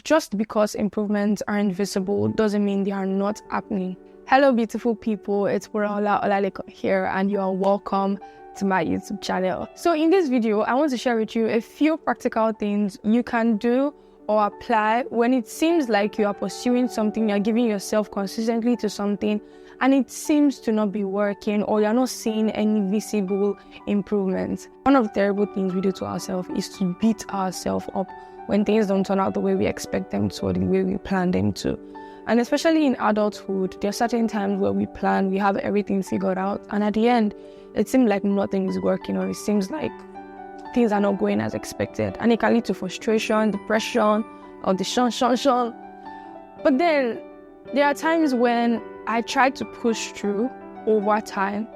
Just because improvements aren't visible doesn't mean they are not happening. Hello beautiful people, it's Buraola Olaleko here and you are welcome to my YouTube channel. So in this video, I want to share with you a few practical things you can do or apply when it seems like you are pursuing something, you're giving yourself consistently to something and it seems to not be working or you're not seeing any visible improvements. One of the terrible things we do to ourselves is to beat ourselves up when things don't turn out the way we expect them to or the way we plan them to. And especially in adulthood, there are certain times where we plan, we have everything figured out, and at the end, it seems like nothing is working or it seems like things are not going as expected. And it can lead to frustration, depression, or the shun. But then, there are times when I try to push through over time,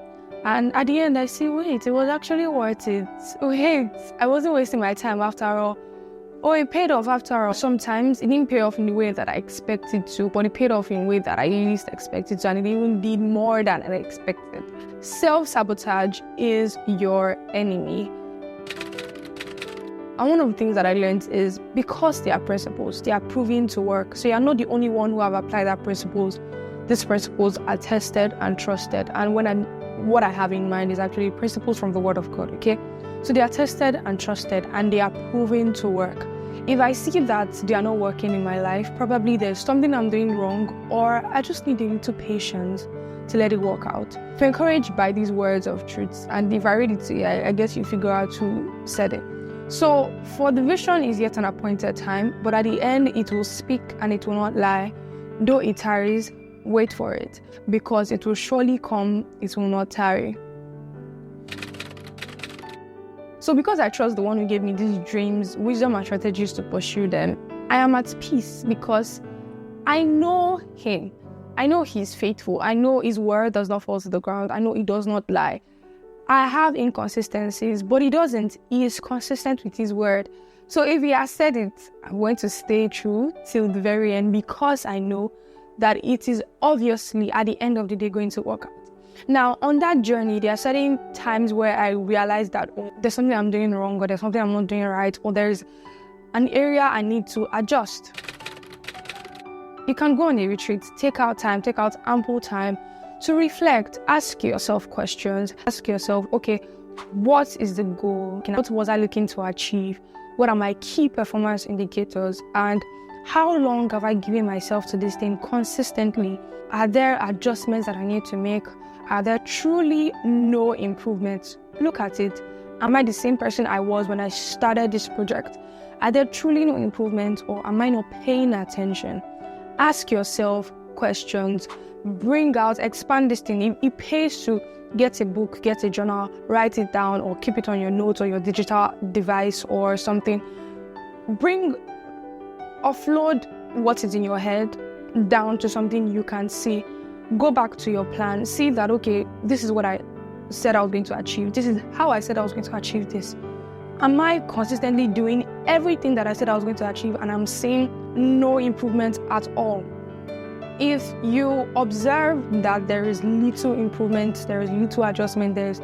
and at the end I see, wait, it was actually worth it. Wait, I wasn't wasting my time after all. Oh, it paid off after all. Sometimes it didn't pay off in the way that I expected to, but it paid off in a way that I least expected to, and it even did more than I expected. Self-sabotage is your enemy. And one of the things that I learned is because they are principles, they are proven to work. So you're not the only one who have applied that principles. These principles are tested and trusted. And what I have in mind is actually principles from the Word of God, okay? So they are tested and trusted and they are proven to work. If I see that they are not working in my life, probably there's something I'm doing wrong or I just need a little patience to let it work out. If you're encouraged by these words of truth, and if I read it to you, I guess you figure out who said it. So for the vision is yet an appointed time, but at the end it will speak and it will not lie. Though it tarries, wait for it, because it will surely come, it will not tarry. So because I trust the one who gave me these dreams, wisdom and strategies to pursue them, I am at peace because I know him. I know he's faithful. I know his word does not fall to the ground. I know he does not lie. I have inconsistencies, but he doesn't. He is consistent with his word. So if he has said it, I'm going to stay true till the very end because I know that it is obviously at the end of the day going to work out. Now, on that journey, there are certain times where I realize that there's something I'm doing wrong or there's something I'm not doing right or there's an area I need to adjust. You can go on a retreat, take out ample time to reflect, ask yourself questions, ask yourself, okay, what is the goal? What was I looking to achieve? What are my key performance indicators? And how long have I given myself to this thing consistently? Are there adjustments that I need to make? Are there truly no improvements? Look at it. Am I the same person I was when I started this project? Are there truly no improvements or am I not paying attention? Ask yourself questions. Bring out, expand this thing. It pays to get a book, get a journal, write it down or keep it on your notes or your digital device or something. Offload what is in your head down to something you can see. Go back to your plan, see that, okay, this is what I said I was going to achieve. This is how I said I was going to achieve this. Am I consistently doing everything that I said I was going to achieve and I'm seeing no improvement at all? If you observe that there is little improvement, there is little adjustment, there's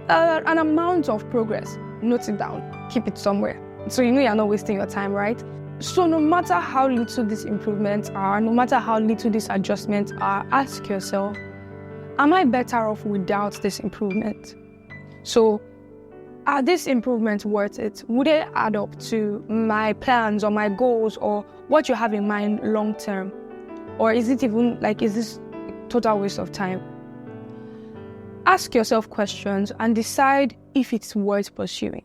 an amount of progress, note it down, keep it somewhere. So you know you're not wasting your time, right? So no matter how little these improvements are, no matter how little these adjustments are, ask yourself, am I better off without this improvement? So are these improvements worth it? Would they add up to my plans or my goals or what you have in mind long term? Or is it even is this total waste of time? Ask yourself questions and decide if it's worth pursuing.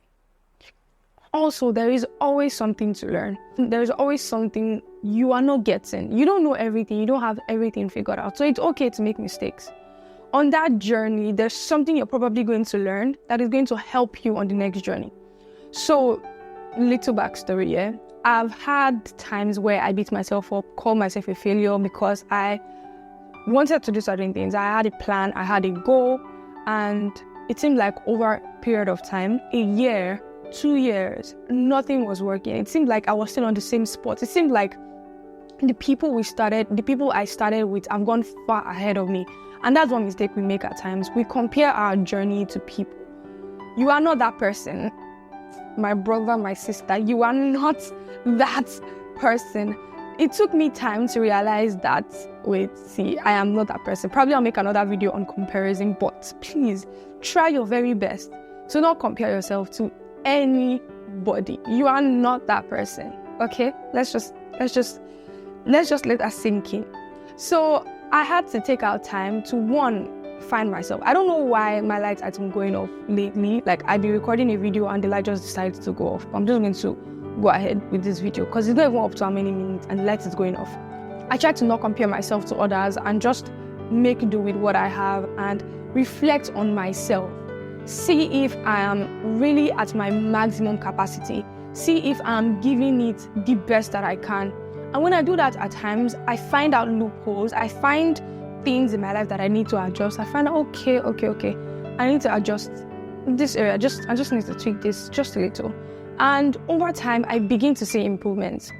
Also, there is always something to learn. There is always something you are not getting. You don't know everything. You don't have everything figured out. So it's okay to make mistakes. On that journey, there's something you're probably going to learn that is going to help you on the next journey. So, little backstory, yeah? I've had times where I beat myself up, call myself a failure because I wanted to do certain things. I had a plan, I had a goal, and it seemed like over a period of time, a year, 2 years, nothing was working. It seemed like I was still on the same spot. It seemed like the people I started with have gone far ahead of me. And that's one mistake we make at times. We compare our journey to people. You are not that person. my brother, my sister. You are not that person. It took me time to realize that, I am not that person. Probably I'll make another video on comparison, but please try your very best to not compare yourself to anybody. You are not that person. Okay? Let's just let that sink in. So I had to take out time to find myself. I don't know why my lights are going off lately. Like, I'd be recording a video and the light just decides to go off. I'm just going to go ahead with this video because it's not even up to how many minutes and the light is going off. I try to not compare myself to others and just make do with what I have and reflect on myself. See if I am really at my maximum capacity. See if I'm giving it the best that I can. And when I do that at times, I find out loopholes. I find things in my life that I need to adjust. I find out, okay. I need to adjust this area. I just need to tweak this just a little. And over time, I begin to see improvements.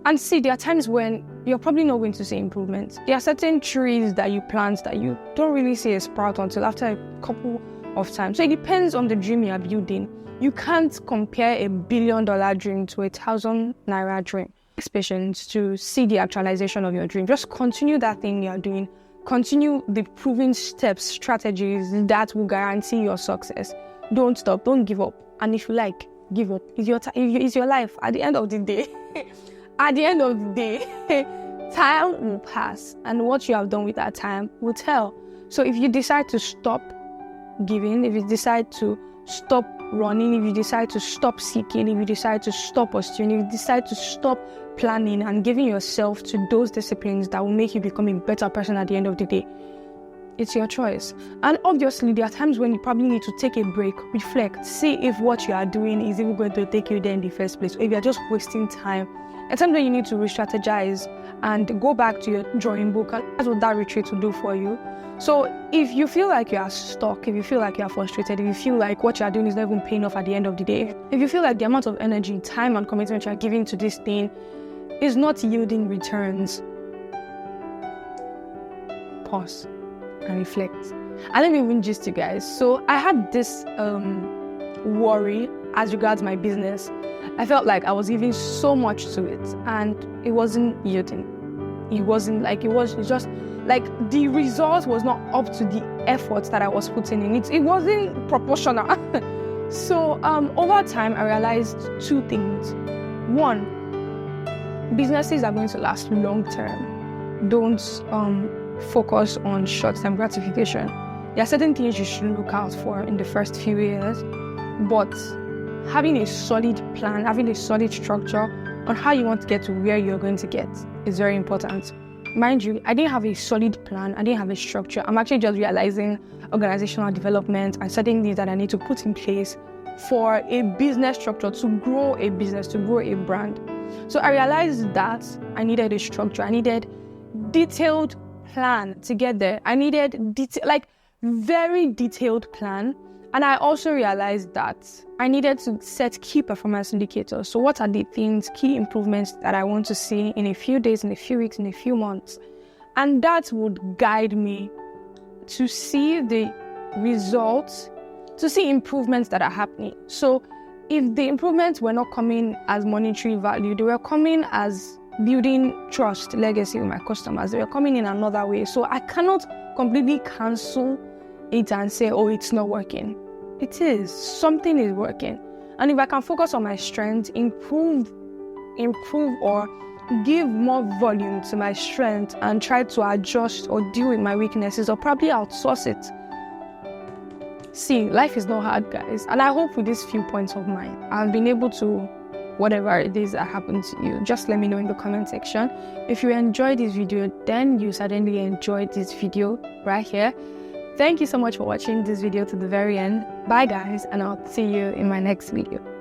And see, there are times when you're probably not going to see improvements. There are certain trees that you plant that you don't really see a sprout until after a couple of times. So it depends on the dream you're building. You can't compare $1 billion dream to ₦1,000 dream. Patience to see the actualization of your dream. Just continue that thing you're doing. Continue the proven steps, strategies that will guarantee your success. Don't stop. Don't give up. And if you like, give up. It's your life. At the end of the day, time will pass, and what you have done with that time will tell. So if you decide to stop giving, if you decide to stop running, if you decide to stop seeking, if you decide to stop pursuing, if you decide to stop planning and giving yourself to those disciplines that will make you become a better person at the end of the day, it's your choice. And obviously, there are times when you probably need to take a break, reflect, see if what you are doing is even going to take you there in the first place, or if you're just wasting time. At times when you need to re-strategize and go back to your drawing book, and that's what that retreat will do for you. So if you feel like you are stuck, if you feel like you are frustrated, if you feel like what you are doing is not even paying off at the end of the day, if you feel like the amount of energy, time, and commitment you are giving to this thing is not yielding returns, pause and reflect. And let me even gist you guys. So I had this worry as regards my business. I felt like I was giving so much to it and it wasn't yielding. It's just like the result was not up to the effort that I was putting in. It wasn't proportional. So over time, I realized two things. One, businesses are going to last long term. Don't focus on short-term gratification. There are certain things you should look out for in the first few years, but having a solid plan, having a solid structure on how you want to get to where you're going to get is very important. Mind you, I didn't have a solid plan, I didn't have a structure. I'm actually just realizing organizational development and certain things that I need to put in place for a business structure to grow a business, to grow a brand. So I realized that I needed a structure, I needed detailed plan to get there. I needed very detailed plan. And I also realized that I needed to set key performance indicators. So what are the things, key improvements that I want to see in a few days, in a few weeks, in a few months? And that would guide me to see the results, to see improvements that are happening. So if the improvements were not coming as monetary value, they were coming as building trust, legacy with my customers. They were coming in another way. So I cannot completely cancel it and say, oh, it's not working. It is. Something is working. And if I can focus on my strength, improve or give more volume to my strength and try to adjust or deal with my weaknesses or probably outsource it. See, life is not hard, guys. And I hope with these few points of mine, I've been able to, whatever it is that happened to you, just let me know in the comment section. If you enjoyed this video, then you certainly enjoyed this video right here. Thank you so much for watching this video to the very end. Bye guys, and I'll see you in my next video.